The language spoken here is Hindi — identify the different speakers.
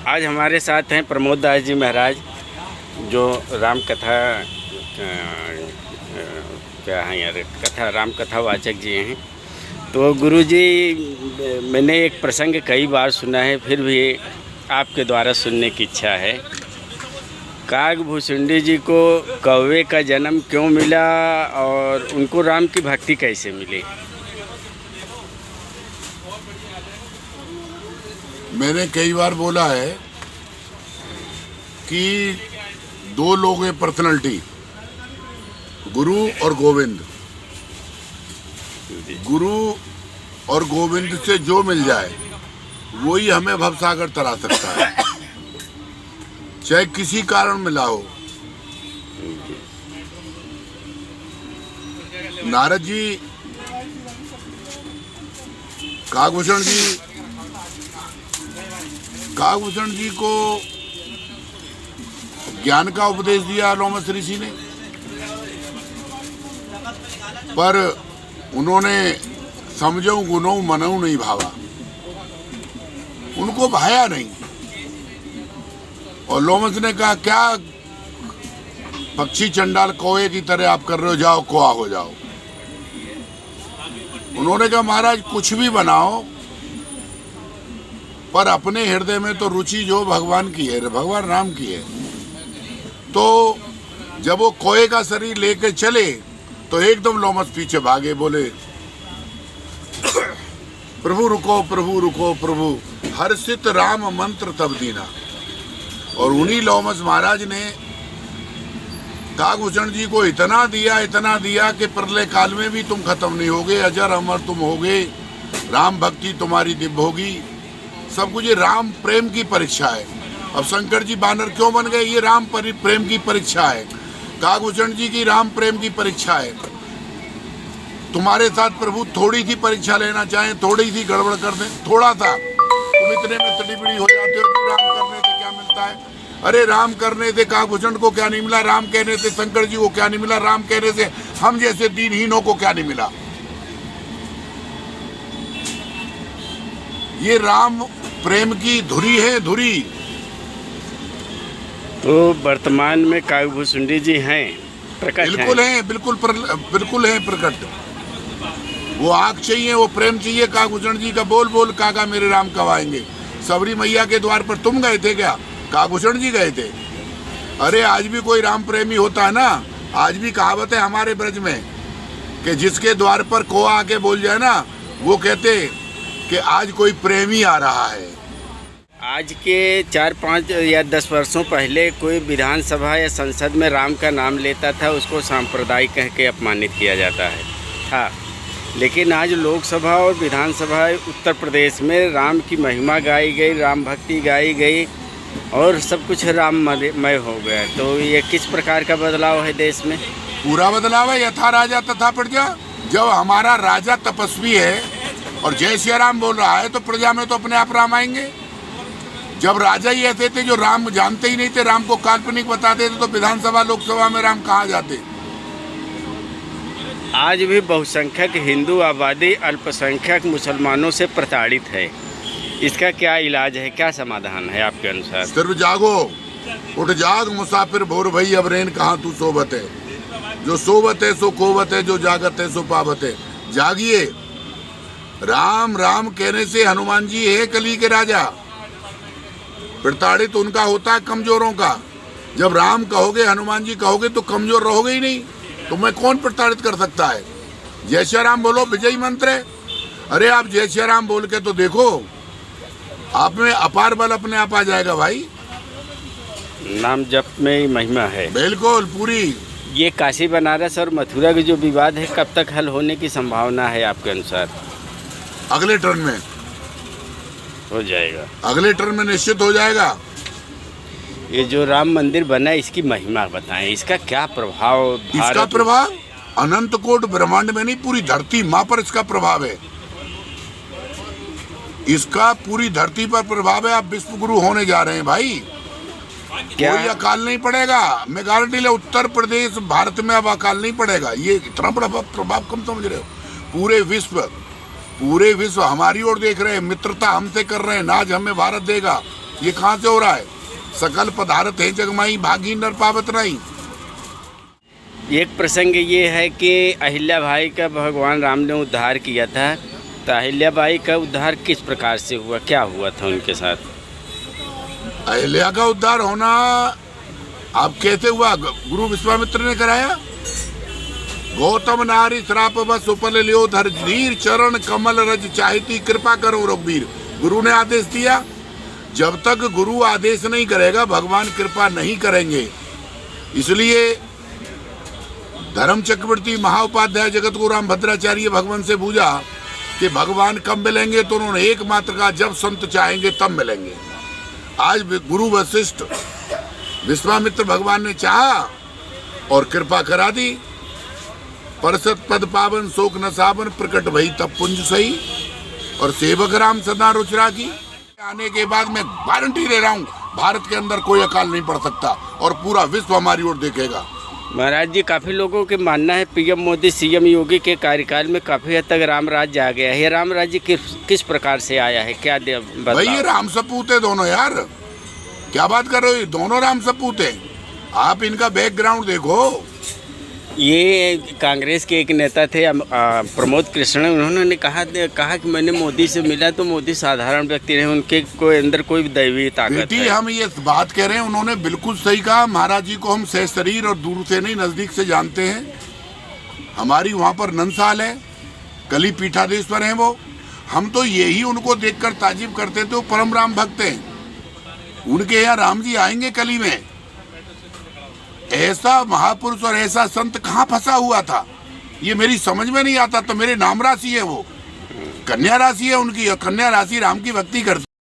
Speaker 1: आज हमारे साथ हैं प्रमोद दास जी महाराज, जो राम कथा क्या है यार कथा राम कथा वाचक जी हैं। तो गुरु जी, मैंने एक प्रसंग कई बार सुना है, फिर भी आपके द्वारा सुनने की इच्छा है। कागभूषुंडी जी को कौवे का जन्म क्यों मिला और उनको राम की भक्ति कैसे मिली?
Speaker 2: मैंने कई बार बोला है कि दो लोग हैं पर्सनैलिटी, गुरु और गोविंद। गुरु और गोविंद से जो मिल जाए वही हमें भवसागर तरा सकता है, चाहे किसी कारण मिला हो। नारद जी, कागभूषण जी को ज्ञान का उपदेश दिया लोमस ऋषि ने, पर उन्होंने समझऊं गुनऊ मनऊ नहीं भावा, उनको भाया नहीं। और लोमस ने कहा, क्या पक्षी चंडाल कौए की तरह आप कर रहे हो, जाओ कोआ हो जाओ। उन्होंने कहा, महाराज कुछ भी बनाओ, पर अपने हृदय में तो रुचि जो भगवान की है, भगवान राम की है। तो जब वो कोए का शरीर लेके चले तो एकदम लोमस पीछे भागे, बोले प्रभु रुको, प्रभु रुको, प्रभु हर्षित राम मंत्र तब दीना। और उन्हीं लोमस महाराज ने कागभूषण जी को इतना दिया कि प्रलय काल में भी तुम खत्म नहीं होगे, अजर अमर तुम होगे, राम भक्ति तुम्हारी दिव्य होगी, सब कुछ। ये राम प्रेम की परीक्षा है। अब शंकर जी बानर क्यों बन गए? ये राम प्रेम की परीक्षा है। कागभूषण जी की राम प्रेम की परीक्षा है। तुम्हारे साथ प्रभु थोड़ी सी परीक्षा लेना चाहें, थोड़ी सी गड़बड़ कर दें, थोड़ा सा, तुम इतने में तड़ीबड़ी हो जाते हो कि राम करने से क्या मिलता है। अरे राम करने से कागभूषण को क्या नहीं मिला, राम कहने से शंकर जी को क्या नहीं मिला, राम कहने से हम जैसे दीनहीनों को क्या नहीं मिला। ये राम प्रेम की धुरी है, धुरी।
Speaker 1: तो वर्तमान में कागभूषुंडी जी हैं, प्रकट
Speaker 2: बिल्कुल हैं, बिल्कुल हैं प्रकट। वो आग चाहिए, वो प्रेम चाहिए। कागभूषण जी का बोल बोल कागा मेरे राम कब आएंगे। सबरी मैया के द्वार पर तुम गए थे क्या? कागभूषण जी गए थे। अरे आज भी कोई राम प्रेमी होता है ना, आज भी कहावत है हमारे ब्रज में कि जिसके द्वार पर कोआ आके बोल जाए ना, वो कहते कि आज कोई प्रेमी आ रहा है।
Speaker 1: आज के 4-5 या 10 वर्षों पहले कोई विधानसभा या संसद में राम का नाम लेता था, उसको सांप्रदायिक कह के अपमानित किया जाता था। लेकिन आज लोकसभा और विधानसभा उत्तर प्रदेश में राम की महिमा गाई गई, राम भक्ति गाई गई और सब कुछ राममय हो गया। तो ये किस प्रकार का बदलाव है देश में?
Speaker 2: पूरा बदलाव है। यथा राजा तथा प्रजा। जब हमारा राजा तपस्वी है और जय श्री राम बोल रहा है तो प्रजा में तो अपने आप राम आएंगे। जब राजा ही ऐसे थे जो राम जानते ही नहीं थे, राम को काल्पनिक बताते थे, तो विधानसभा लोकसभा में राम कहाँ जाते।
Speaker 1: आज भी बहुसंख्यक हिंदू आबादी अल्पसंख्यक मुसलमानों से प्रताड़ित है। इसका क्या इलाज है, क्या समाधान है आपके अनुसार?
Speaker 2: सिर्फ जागो, उठ जाग मुसाफिर भोर भई, अब रेन कहाँ तू सोबत है। जो सोबत है सो कोबत है, जो जागत है सो पावत है। जागिए। राम राम कहने से हनुमान जी है कली के राजा। प्रताड़ित उनका होता है कमजोरों का। जब राम कहोगे, हनुमान जी कहोगे तो कमजोर रहोगे ही नहीं। तो मैं कौन प्रताड़ित कर सकता है? जय श्री राम बोलो, विजयी मंत्र है। अरे आप जय श्री राम बोल के तो देखो, आप में अपार बल अपने आप आ जाएगा भाई।
Speaker 1: नाम जप में ही महिमा है।
Speaker 2: बिल्कुल पूरी।
Speaker 1: ये काशी बनारस और मथुरा का जो विवाद है, कब तक हल होने की संभावना है आपके अनुसार?
Speaker 2: अगले टर्न में
Speaker 1: हो जाएगा।
Speaker 2: अगले टर्न में निश्चित हो जाएगा।
Speaker 1: ये जो राम मंदिर बना, इसकी महिमा बताएं, इसका क्या प्रभाव?
Speaker 2: इसका प्रभाव अनंत कोट ब्रह्मांड में नहीं, पूरी धरती माँ पर इसका प्रभाव है। इसका पूरी धरती पर प्रभाव है। आप विश्व गुरु होने जा रहे हैं भाई। कोई अकाल नहीं पड़ेगा। मैं गारंटी ले, उत्तर प्रदेश भारत में अब अकाल नहीं पड़ेगा। ये इतना बड़ा प्रभाव कम समझ रहे हो? पूरे विश्व हमारी ओर देख रहे हैं, मित्रता हमसे कर रहे हैं, नाज हमें भारत देगा। ये कहाँ से हो रहा है? सकल पदार्थ है जगमाई भागी नर पावत नहीं।
Speaker 1: एक प्रसंग ये है कि अहिल्या बाई का भगवान राम ने उद्धार किया था, तो अहिल्या बाई का उद्धार किस प्रकार से हुआ, क्या हुआ था उनके साथ?
Speaker 2: अहिल्या का उद्धार होना आप कैसे हुआ? गुरु विश्वामित्र ने कराया। गौतम नारी श्राप बस उपल लियो धर धीर चरण कमल रज चाहती कृपा करो रघुवीर। गुरु ने आदेश दिया। जब तक गुरु आदेश नहीं करेगा भगवान कृपा नहीं करेंगे। इसलिए धर्म चक्रवर्ती महाउपाध्याय जगत गुरु राम भद्राचार्य भगवान से पूछा कि भगवान कब मिलेंगे, तो उन्होंने एकमात्र कहा जब संत चाहेंगे तब मिलेंगे। आज गुरु वशिष्ठ विश्वामित्र भगवान ने चाहा और कृपा करा दी। परसत पद पावन शोक न सावन प्रकट भई तब पुंज सही और सेवक राम सदा रुचरा की। आने के बाद मैं गारंटी दे रहा हूँ भारत के अंदर कोई अकाल नहीं पड़ सकता और पूरा विश्व हमारी ओर देखेगा।
Speaker 1: महाराज जी, काफ़ी लोगों के मानना है पीएम मोदी सीएम योगी के कार्यकाल में काफ़ी हद तक राम राज्य आ गया है। ये राम राज्य किस प्रकार से आया है, क्या
Speaker 2: भाई ये राम सपूत है दोनों यार, क्या बात कर रहे हो? दोनों राम सपूत है। आप इनका बैकग्राउंड देखो।
Speaker 1: ये कांग्रेस के एक नेता थे प्रमोद कृष्ण, उन्होंने कहा कि मैंने मोदी से मिला तो मोदी साधारण व्यक्ति रहे, उनके कोई अंदर कोई दैवीय ताकत है।
Speaker 2: हम ये बात कह रहे हैं, उन्होंने बिल्कुल सही कहा। महाराज जी को हम सहशरीर और दूर से नहीं नजदीक से जानते हैं। हमारी वहाँ पर नंदसाल है, कली पीठाधीश्वर हैं वो। हम तो यही उनको देखकर ताजीब करते थे, वो परम राम भक्त हैं। उनके यहाँ राम जी आएंगे कली में। ऐसा महापुरुष और ऐसा संत कहाँ फंसा हुआ था ये मेरी समझ में नहीं आता। तो मेरे नाम राशि है वो, कन्या राशि है उनकी, और कन्या राशि राम की भक्ति करती